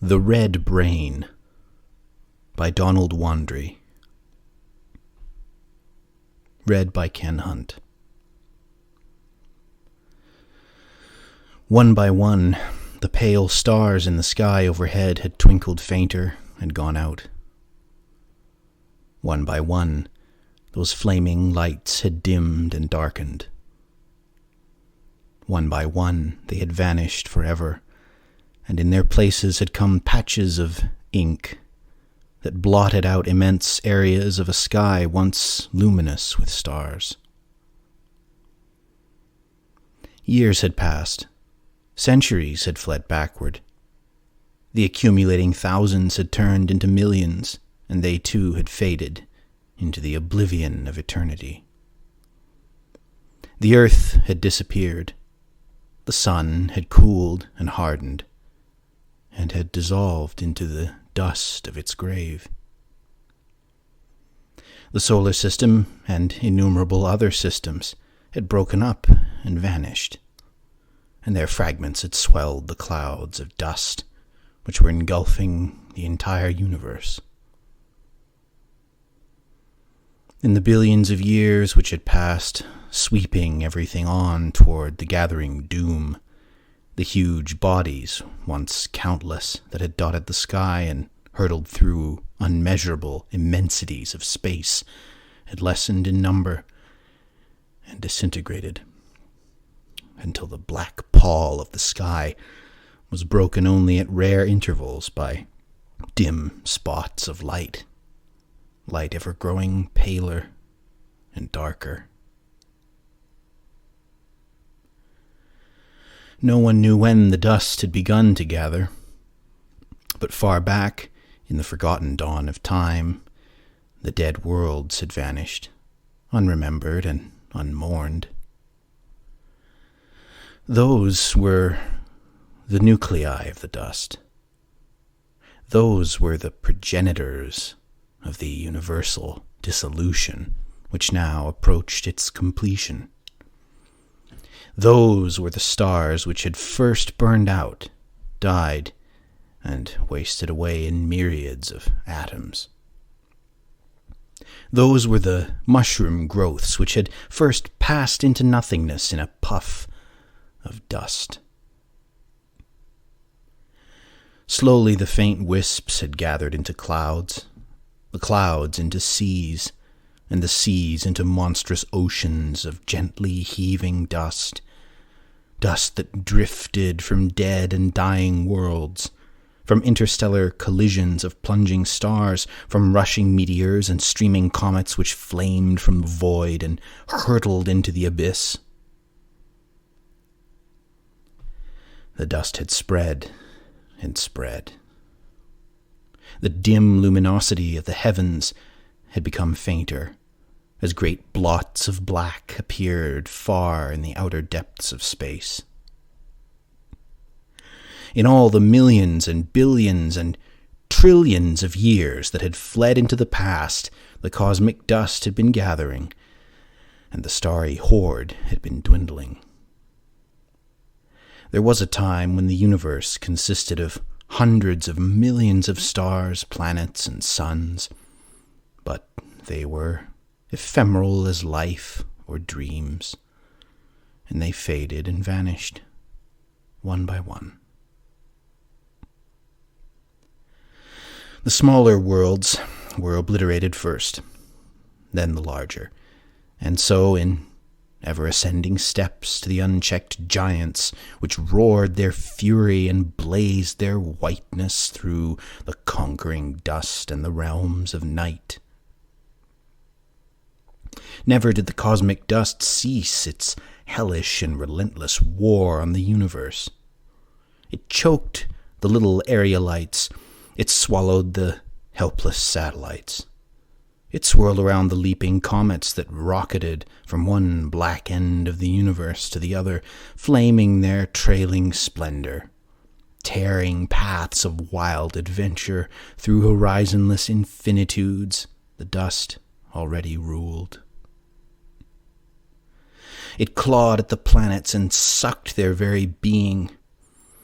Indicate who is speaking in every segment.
Speaker 1: The Red Brain by Donald Wandrei. Read by Ken Hunt. One by one, the pale stars in the sky overhead had twinkled fainter and gone out. One by one, those flaming lights had dimmed and darkened. One by one, they had vanished forever, and in their places had come patches of ink that blotted out immense areas of a sky once luminous with stars. Years had passed. Centuries had fled backward. The accumulating thousands had turned into millions, and they too had faded into the oblivion of eternity. The earth had disappeared. The sun had cooled and hardened, and had dissolved into the dust of its grave. The solar system and innumerable other systems had broken up and vanished, and their fragments had swelled the clouds of dust which were engulfing the entire universe. In the billions of years which had passed, sweeping everything on toward the gathering doom, the huge bodies, once countless, that had dotted the sky and hurtled through unmeasurable immensities of space, had lessened in number and disintegrated, until the black pall of the sky was broken only at rare intervals by dim spots of light ever growing paler and darker. No one knew when the dust had begun to gather, but far back, in the forgotten dawn of time, the dead worlds had vanished, unremembered and unmourned. Those were the nuclei of the dust. Those were the progenitors of the universal dissolution, which now approached its completion. Those were the stars which had first burned out, died, and wasted away in myriads of atoms. Those were the mushroom growths which had first passed into nothingness in a puff of dust. Slowly the faint wisps had gathered into clouds, the clouds into seas, and the seas into monstrous oceans of gently heaving dust that drifted from dead and dying worlds, from interstellar collisions of plunging stars, from rushing meteors and streaming comets which flamed from the void and hurtled into the abyss. The dust had spread and spread. The dim luminosity of the heavens had become fainter, as great blots of black appeared far in the outer depths of space. In all the millions and billions and trillions of years that had fled into the past, the cosmic dust had been gathering, and the starry horde had been dwindling. There was a time when the universe consisted of hundreds of millions of stars, planets, and suns, but they were ephemeral as life or dreams, and they faded and vanished, one by one. The smaller worlds were obliterated first, then the larger, and so in ever-ascending steps to the unchecked giants which roared their fury and blazed their whiteness through the conquering dust and the realms of night. Never did the cosmic dust cease its hellish and relentless war on the universe. It choked the little aerolites. It swallowed the helpless satellites. It swirled around the leaping comets that rocketed from one black end of the universe to the other, flaming their trailing splendor, tearing paths of wild adventure through horizonless infinitudes the dust already ruled. It clawed at the planets and sucked their very being.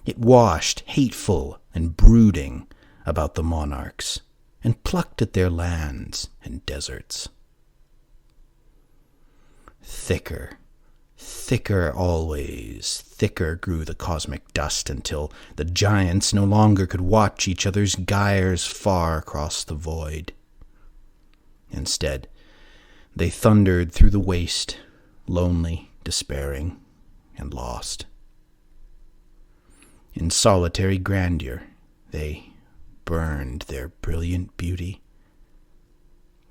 Speaker 1: It washed hateful, and brooding about the monarchs, and plucked at their lands and deserts. Thicker, thicker always, thicker grew the cosmic dust until the giants no longer could watch each other's gyres far across the void. Instead, they thundered through the waste, lonely, despairing, and lost. In solitary grandeur, they burned their brilliant beauty.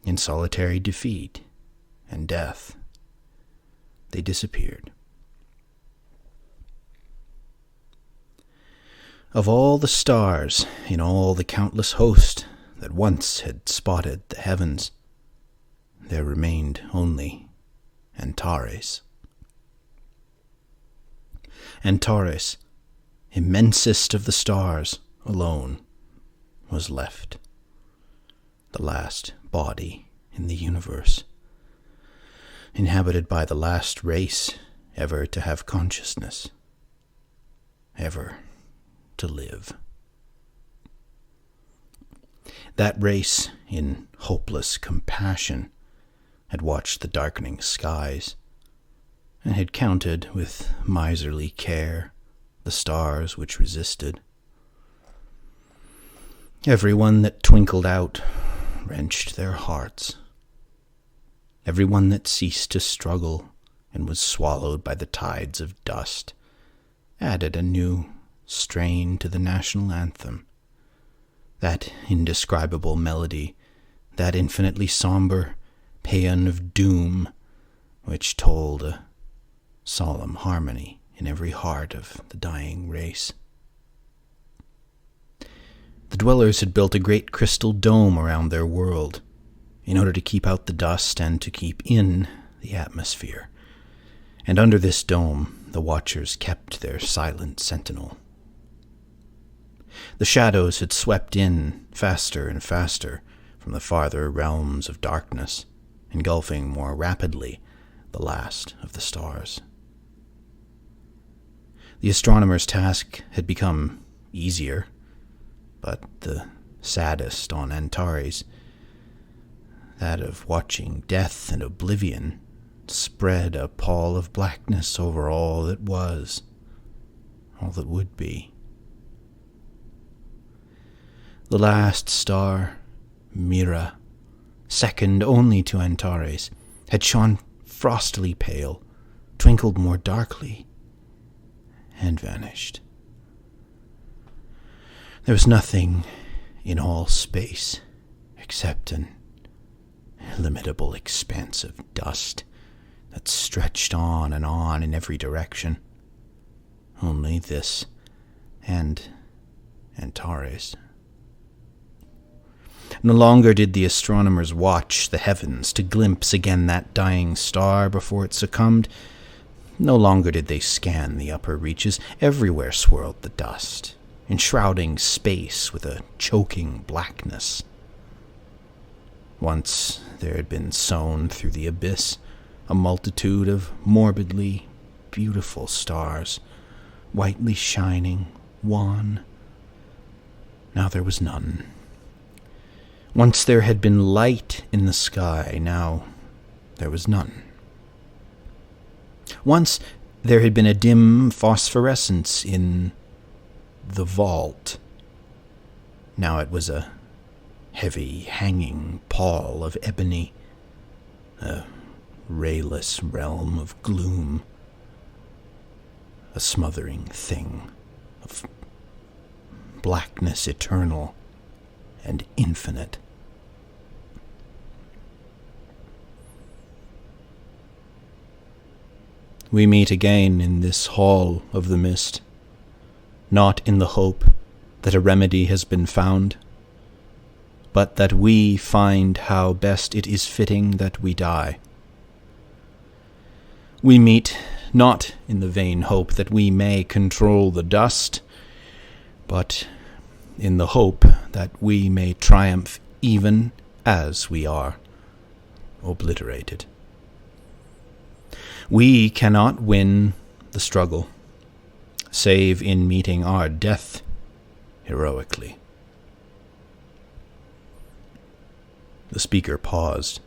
Speaker 1: In solitary defeat and death, they disappeared. Of all the stars in all the countless host that once had spotted the heavens, there remained only Antares. Antares, immensest of the stars, alone was left, the last body in the universe, inhabited by the last race ever to have consciousness, ever to live. That race, in hopeless compassion, had watched the darkening skies, and had counted with miserly care the stars which resisted. Every one that twinkled out wrenched their hearts. Every one that ceased to struggle and was swallowed by the tides of dust added a new strain to the national anthem, that indescribable melody, that infinitely somber paean of doom, which told a solemn harmony in every heart of the dying race. The dwellers had built a great crystal dome around their world, in order to keep out the dust and to keep in the atmosphere. And under this dome, the watchers kept their silent sentinel. The shadows had swept in faster and faster from the farther realms of darkness, engulfing more rapidly the last of the stars. The astronomer's task had become easier, but the saddest on Antares, that of watching death and oblivion, spread a pall of blackness over all that was, all that would be. The last star, Mira, second only to Antares, had shone frostily pale, twinkled more darkly, and vanished. There was nothing in all space except an illimitable expanse of dust that stretched on and on in every direction. Only this and Antares. No longer did the astronomers watch the heavens to glimpse again that dying star before it succumbed. No longer did they scan the upper reaches. Everywhere swirled the dust, enshrouding space with a choking blackness. Once there had been sown through the abyss a multitude of morbidly beautiful stars, whitely shining, wan. Now there was none. Once there had been light in the sky, now there was none. Once there had been a dim phosphorescence in the vault. Now it was a heavy, hanging pall of ebony, a rayless realm of gloom, a smothering thing of blackness eternal and infinite. We meet again in this hall of the mist, not in the hope that a remedy has been found, but that we find how best it is fitting that we die. We meet not in the vain hope that we may control the dust, but in the hope that we may triumph even as we are obliterated. We cannot win the struggle, save in meeting our death heroically. The speaker paused.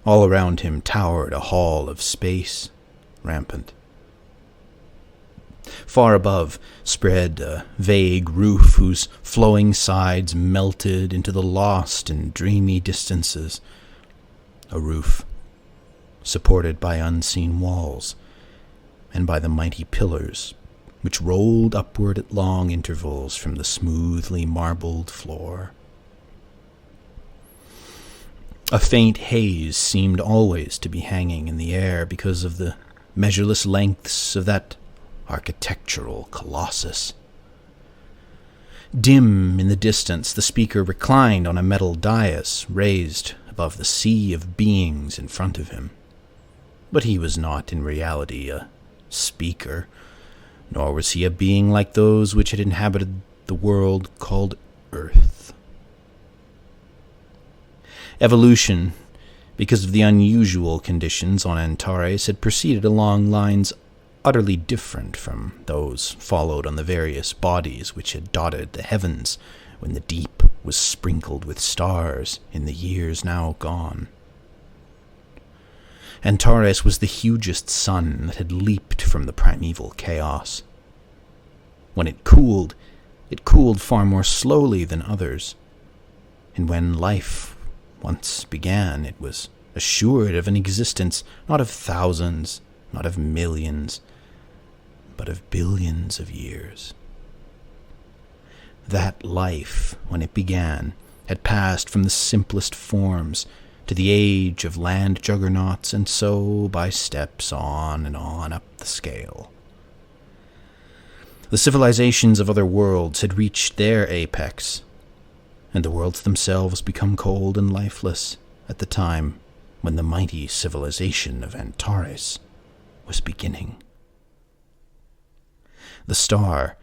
Speaker 1: All around him towered a hall of space, rampant. Far above spread a vague roof whose flowing sides melted into the lost and dreamy distances. A roof supported by unseen walls and by the mighty pillars which rolled upward at long intervals from the smoothly marbled floor. A faint haze seemed always to be hanging in the air because of the measureless lengths of that architectural colossus. Dim in the distance, the speaker reclined on a metal dais raised above the sea of beings in front of him. But he was not in reality a speaker, nor was he a being like those which had inhabited the world called Earth. Evolution, because of the unusual conditions on Antares, had proceeded along lines utterly different from those followed on the various bodies which had dotted the heavens when the deep was sprinkled with stars in the years now gone. Antares was the hugest sun that had leaped from the primeval chaos. When it cooled far more slowly than others, and when life once began, it was assured of an existence not of thousands, not of millions, but of billions of years. That life, when it began, had passed from the simplest forms to the age of land juggernauts, and so by steps on and on up the scale. The civilizations of other worlds had reached their apex, and the worlds themselves become cold and lifeless at the time when the mighty civilization of Antares was beginning. The star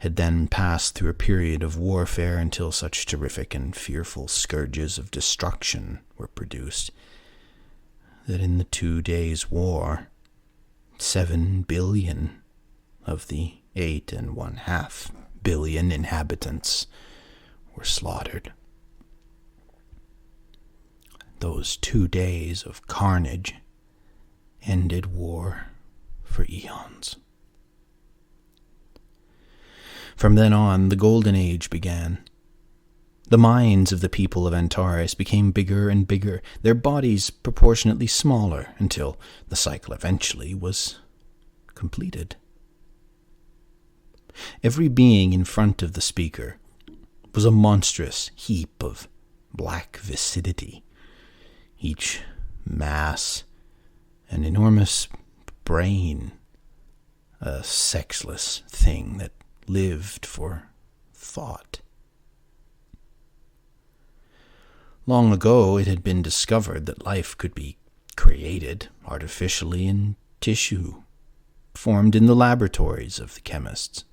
Speaker 1: had then passed through a period of warfare until such terrific and fearful scourges of destruction were produced that in the 2 days' war, 7 billion of the 8.5 billion inhabitants were slaughtered. Those 2 days of carnage ended war for eons. From then on, the Golden Age began. The minds of the people of Antares became bigger and bigger, their bodies proportionately smaller, until the cycle eventually was completed. Every being in front of the speaker was a monstrous heap of black viscidity, each mass an enormous brain, a sexless thing that lived for thought. Long ago it had been discovered that life could be created artificially in tissue, formed in the laboratories of the chemists.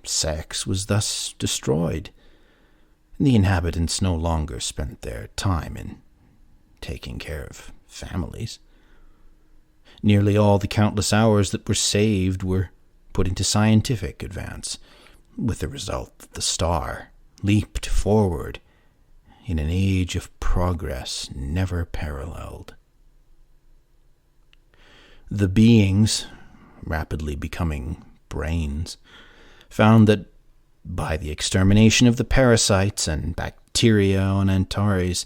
Speaker 1: Sex was thus destroyed, and the inhabitants no longer spent their time in taking care of families. Nearly all the countless hours that were saved were put into scientific advance, with the result that the star leaped forward in an age of progress never paralleled. The beings, rapidly becoming brains, found that by the extermination of the parasites and bacteria on Antares,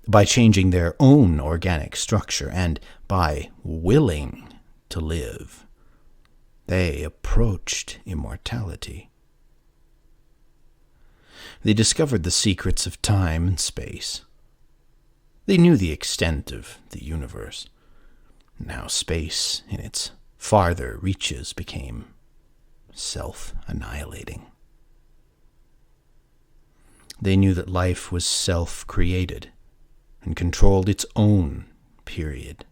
Speaker 1: by changing their own organic structure, and by willing to live, they approached immortality. They discovered the secrets of time and space. They knew the extent of the universe. Now space, in its farther reaches, became self-annihilating. They knew that life was self-created and controlled its own period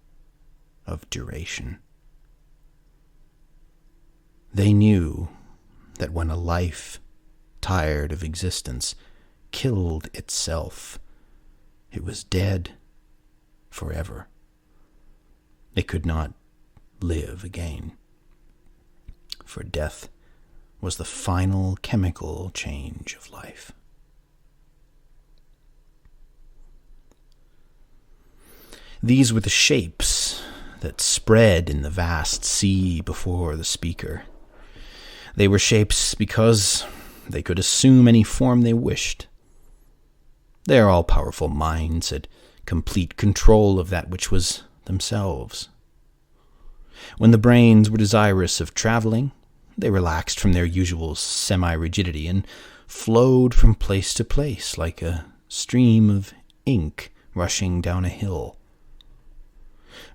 Speaker 1: of duration. They knew that when a life, tired of existence, killed itself, it was dead forever. It could not live again, for death was the final chemical change of life. These were the shapes that spread in the vast sea before the speaker. They were shapes because they could assume any form they wished. Their all-powerful minds had complete control of that which was themselves. When the brains were desirous of traveling, they relaxed from their usual semi-rigidity and flowed from place to place like a stream of ink rushing down a hill.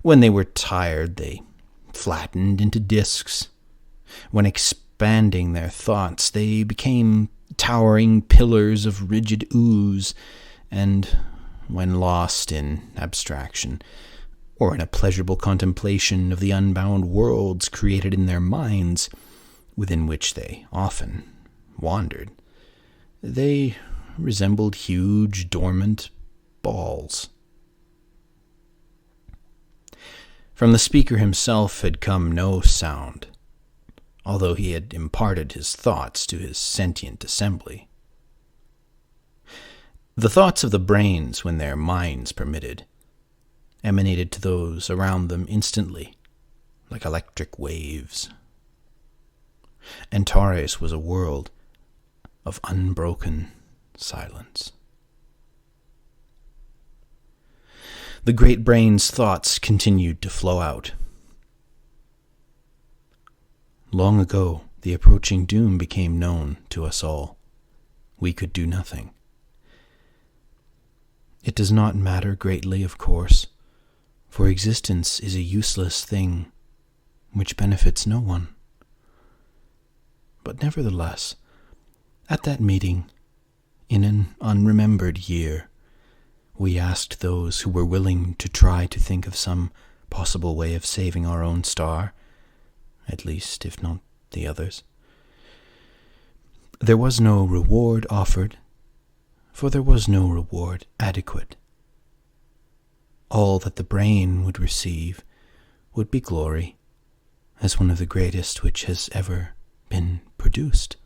Speaker 1: When they were tired, they flattened into disks. When expanding their thoughts, they became towering pillars of rigid ooze, and when lost in abstraction, or in a pleasurable contemplation of the unbound worlds created in their minds, within which they often wandered, they resembled huge dormant balls. From the speaker himself had come no sound, although he had imparted his thoughts to his sentient assembly. The thoughts of the brains, when their minds permitted, emanated to those around them instantly, like electric waves. Antares was a world of unbroken silence. The great brain's thoughts continued to flow out. Long ago, the approaching doom became known to us all. We could do nothing. It does not matter greatly, of course, for existence is a useless thing which benefits no one. But nevertheless, at that meeting, in an unremembered year, we asked those who were willing to try to think of some possible way of saving our own star, at least if not the others. There was no reward offered, for there was no reward adequate. All that the brain would receive would be glory, as one of the greatest which has ever been produced.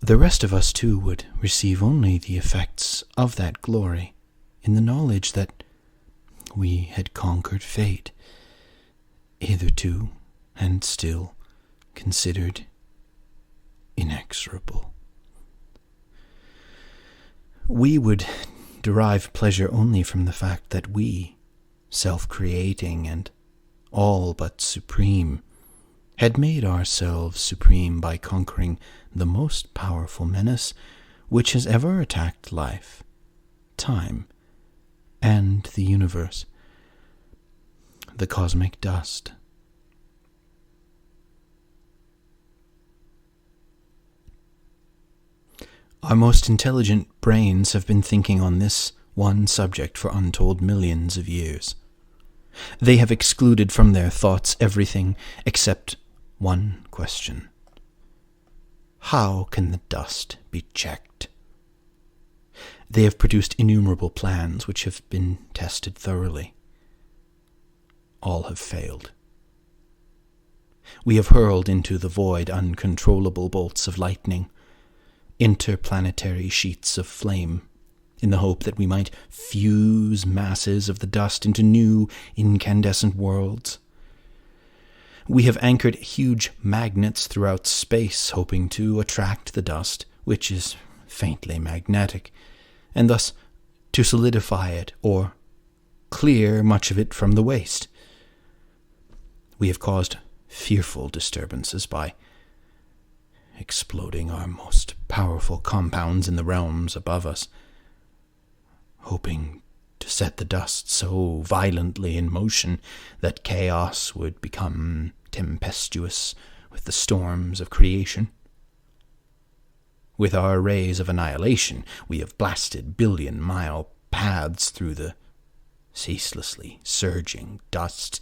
Speaker 1: The rest of us, too, would receive only the effects of that glory, in the knowledge that we had conquered fate, hitherto and still considered inexorable. We would derive pleasure only from the fact that we, self-creating and all but supreme, had made ourselves supreme by conquering the most powerful menace which has ever attacked life, time, and the universe, the cosmic dust. Our most intelligent brains have been thinking on this one subject for untold millions of years. They have excluded from their thoughts everything except one question. How can the dust be checked? They have produced innumerable plans which have been tested thoroughly. All have failed. We have hurled into the void uncontrollable bolts of lightning, interplanetary sheets of flame, in the hope that we might fuse masses of the dust into new incandescent worlds. We have anchored huge magnets throughout space, hoping to attract the dust, which is faintly magnetic, and thus to solidify it or clear much of it from the waste. We have caused fearful disturbances by exploding our most powerful compounds in the realms above us, hoping to set the dust so violently in motion that chaos would become tempestuous with the storms of creation. With our rays of annihilation, we have blasted billion-mile paths through the ceaselessly surging dust.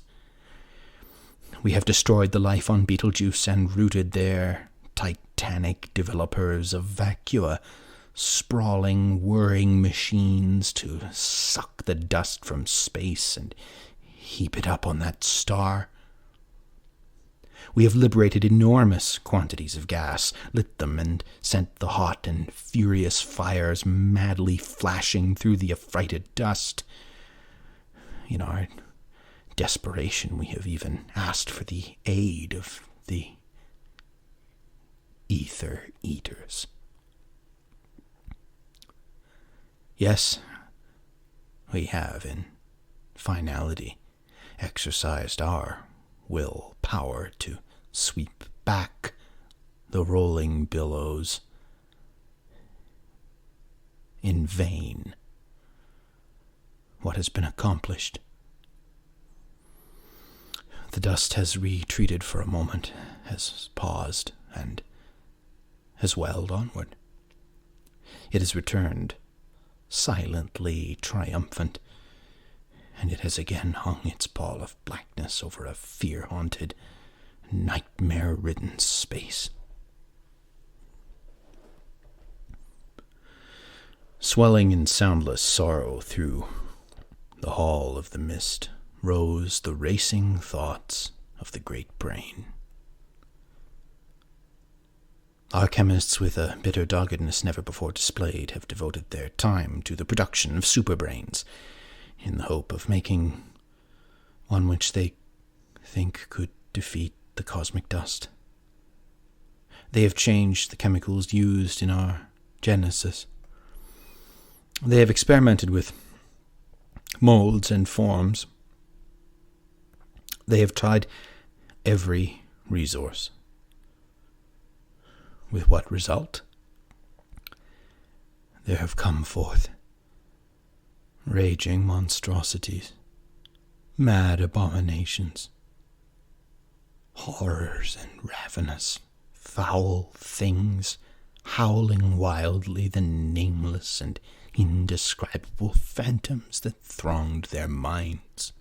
Speaker 1: We have destroyed the life on Betelgeuse and rooted their titanic developers of vacua, sprawling, whirring machines to suck the dust from space and heap it up on that star. We have liberated enormous quantities of gas, lit them, and sent the hot and furious fires madly flashing through the affrighted dust. In our desperation, we have even asked for the aid of the ether eaters. Yes, we have, in finality, exercised our will power to sweep back the rolling billows. In vain. What has been accomplished? The dust has retreated for a moment, has paused, and has welled onward. It has returned, silently triumphant, and it has again hung its pall of blackness over a fear-haunted, nightmare-ridden space. Swelling in soundless sorrow through the hall of the mist rose the racing thoughts of the great brain. Our chemists, with a bitter doggedness never before displayed, have devoted their time to the production of superbrains, in the hope of making one which they think could defeat the cosmic dust. They have changed the chemicals used in our genesis. They have experimented with molds and forms. They have tried every resource. With what result? There have come forth raging monstrosities, mad abominations, horrors and ravenous, foul things, howling wildly the nameless and indescribable phantoms that thronged their minds.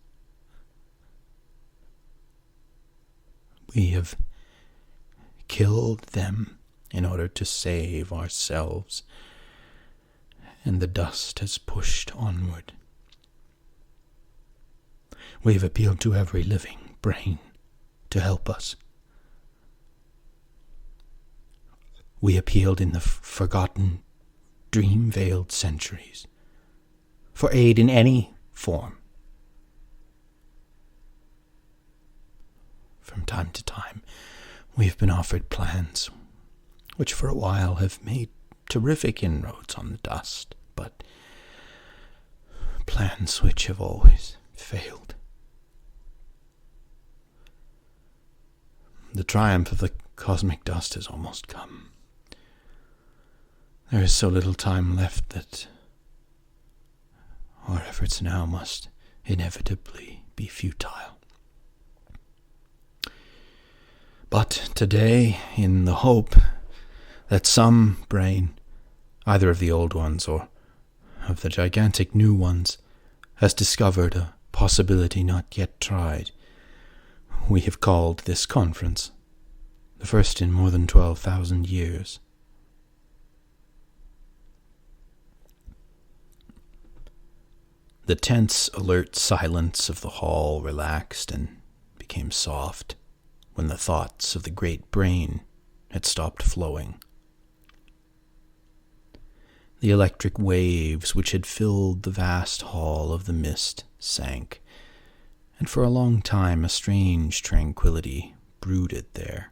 Speaker 1: We have killed them in order to save ourselves, and the dust has pushed onward. We have appealed to every living brain to help us. We appealed in the forgotten, dream-veiled centuries for aid in any form. From time to time, we have been offered plans which for a while have made terrific inroads on the dust, but plans which have always failed. The triumph of the cosmic dust has almost come. There is so little time left that our efforts now must inevitably be futile. But today, in the hope that some brain, either of the old ones or of the gigantic new ones, has discovered a possibility not yet tried, we have called this conference, the first in more than 12,000 years. The tense, alert silence of the hall relaxed and became soft when the thoughts of the great brain had stopped flowing. The electric waves which had filled the vast hall of the mist sank, and for a long time a strange tranquility brooded there.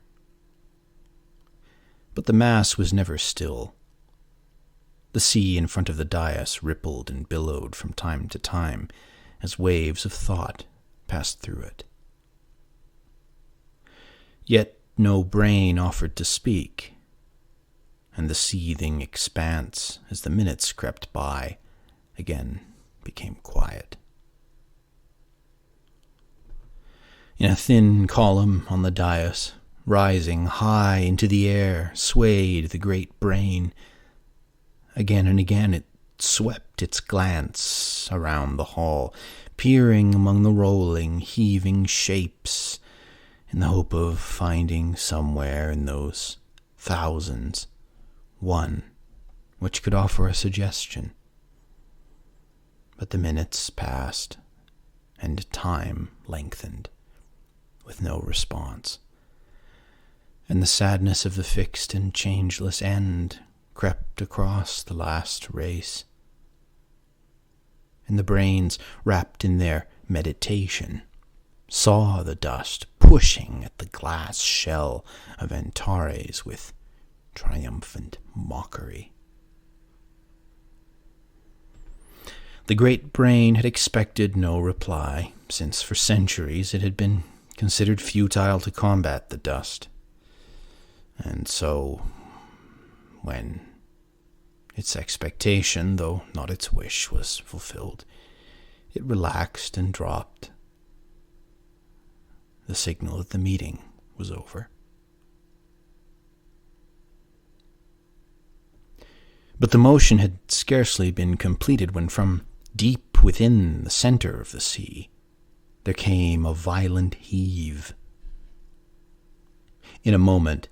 Speaker 1: But the mass was never still. The sea in front of the dais rippled and billowed from time to time as waves of thought passed through it. Yet no brain offered to speak, and the seething expanse, as the minutes crept by, again became quiet. In a thin column on the dais, rising high into the air, swayed the great brain. Again and again it swept its glance around the hall, peering among the rolling, heaving shapes, in the hope of finding somewhere in those thousands one which could offer a suggestion. But the minutes passed, and time lengthened, with no response. and the sadness of the fixed and changeless end crept across the last race. And the brains, wrapped in their meditation, saw the dust pushing at the glass shell of Antares with triumphant mockery. The great brain had expected no reply, since for centuries it had been considered futile to combat the dust. And so, when its expectation, though not its wish, was fulfilled, it relaxed and dropped. The signal that the meeting was over. But the motion had scarcely been completed when from deep within the center of the sea there came a violent heave. In a moment,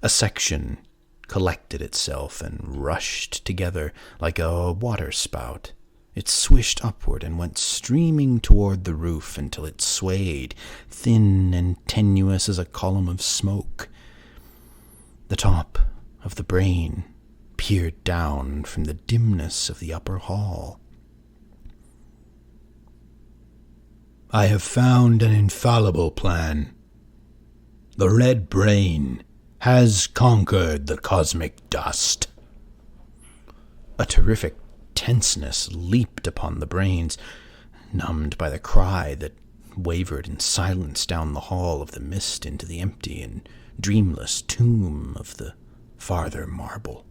Speaker 1: a section collected itself and rushed together like a waterspout. It swished upward and went streaming toward the roof until it swayed, thin and tenuous as a column of smoke. The top of the brain peered down from the dimness of the upper hall. "I have found an infallible plan. The red brain has conquered the cosmic dust." A terrific tenseness leaped upon the brains, numbed by the cry that wavered in silence down the hall of the mist into the empty and dreamless tomb of the farther marble.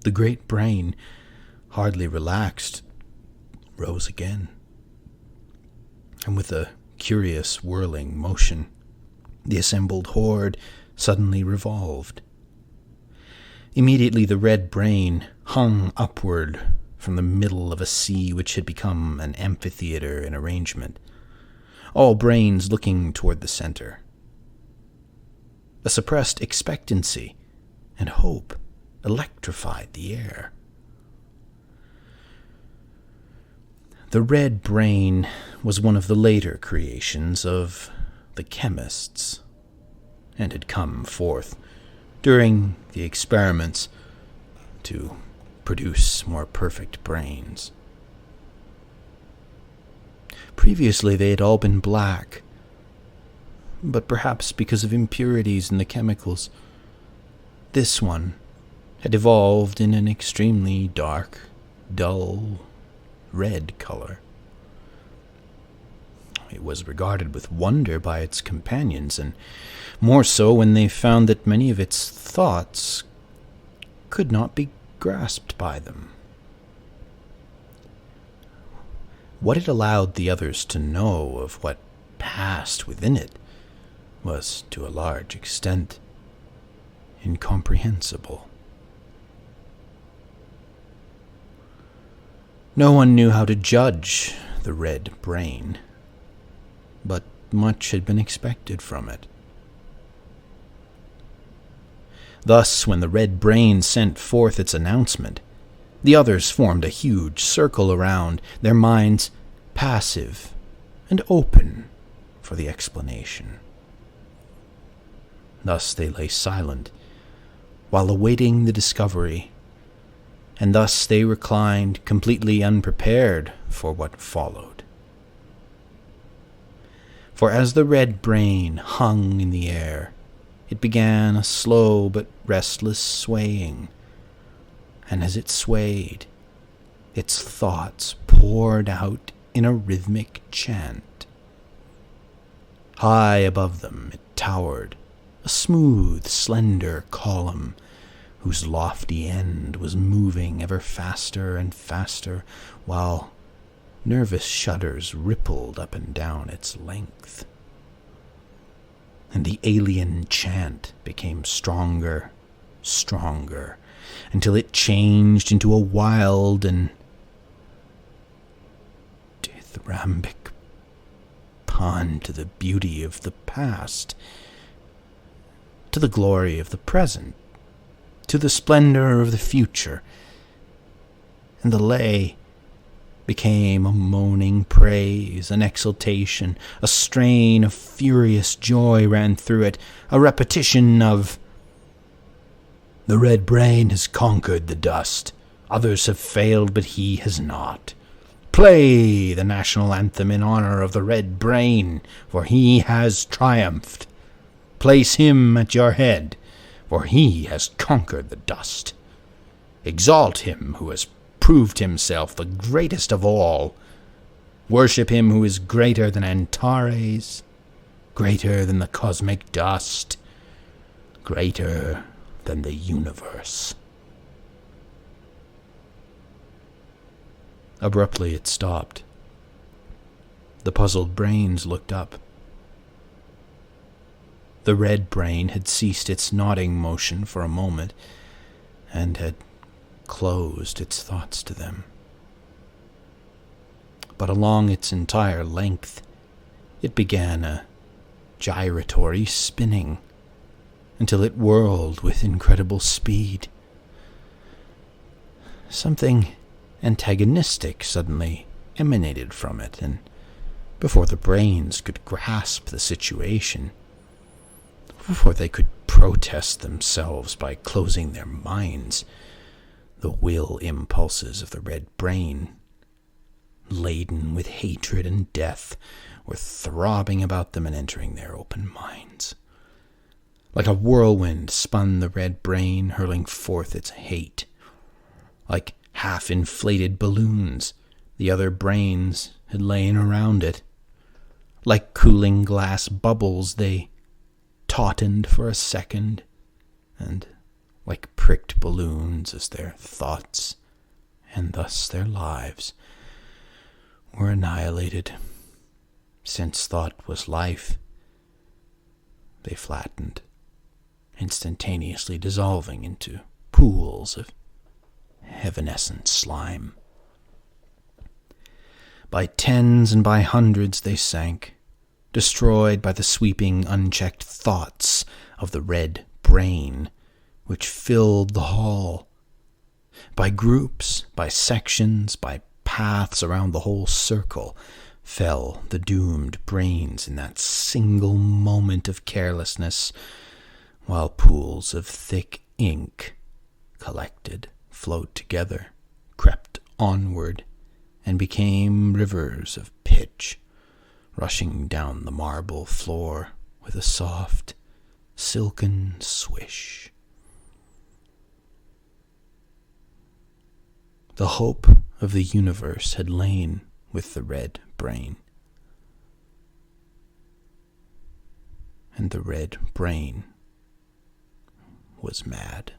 Speaker 1: The great brain, hardly relaxed, rose again, and with a curious whirling motion, the assembled horde suddenly revolved. Immediately the red brain hung upward from the middle of a sea which had become an amphitheater in arrangement, all brains looking toward the center. A suppressed expectancy and hope electrified the air. The red brain was one of the later creations of the chemists, and had come forth during the experiments to produce more perfect brains. Previously they had all been black, but perhaps because of impurities in the chemicals, this one had evolved in an extremely dark, dull red color. It was regarded with wonder by its companions, and more so when they found that many of its thoughts could not be grasped by them. What it allowed the others to know of what passed within it was, to a large extent, incomprehensible. No one knew how to judge the red brain, but much had been expected from it. Thus, when the red brain sent forth its announcement, the others formed a huge circle around, their minds passive and open for the explanation. Thus they lay silent, while awaiting the discovery, and thus they reclined completely unprepared for what followed. For as the red brain hung in the air, it began a slow but restless swaying, and as it swayed, its thoughts poured out in a rhythmic chant. High above them it towered, a smooth, slender column, whose lofty end was moving ever faster and faster, while nervous shudders rippled up and down its length. And the alien chant became stronger, stronger, until it changed into a wild and dithyrambic paean to the beauty of the past, to the glory of the present, to the splendor of the future, and the lay became a moaning praise, an exultation, a strain of furious joy ran through it, a repetition of, "The red brain has conquered the dust. Others have failed, but he has not. Play the national anthem in honor of the red brain, for he has triumphed. Place him at your head, for he has conquered the dust. Exalt him who has proved himself the greatest of all. Worship him who is greater than Antares, greater than the cosmic dust, greater than the universe." Abruptly it stopped. The puzzled brains looked up. The red brain had ceased its nodding motion for a moment, and had closed its thoughts to them. But along its entire length, it began a gyratory spinning, until it whirled with incredible speed. Something antagonistic suddenly emanated from it, and before the brains could grasp the situation, before they could protest themselves by closing their minds, the will impulses of the red brain, laden with hatred and death, were throbbing about them and entering their open minds. Like a whirlwind spun the red brain, hurling forth its hate. Like half-inflated balloons, the other brains had lain around it. Like cooling glass bubbles, they tautened for a second, and like pricked balloons as their thoughts, and thus their lives, were annihilated. Since thought was life, they flattened, instantaneously dissolving into pools of evanescent slime. By tens and by hundreds they sank, destroyed by the sweeping, unchecked thoughts of the red brain, which filled the hall. By groups, by sections, by paths around the whole circle, fell the doomed brains in that single moment of carelessness, while pools of thick ink collected, flowed together, crept onward, and became rivers of pitch, rushing down the marble floor with a soft, silken swish. The hope of the universe had lain with the red brain, and the red brain was mad.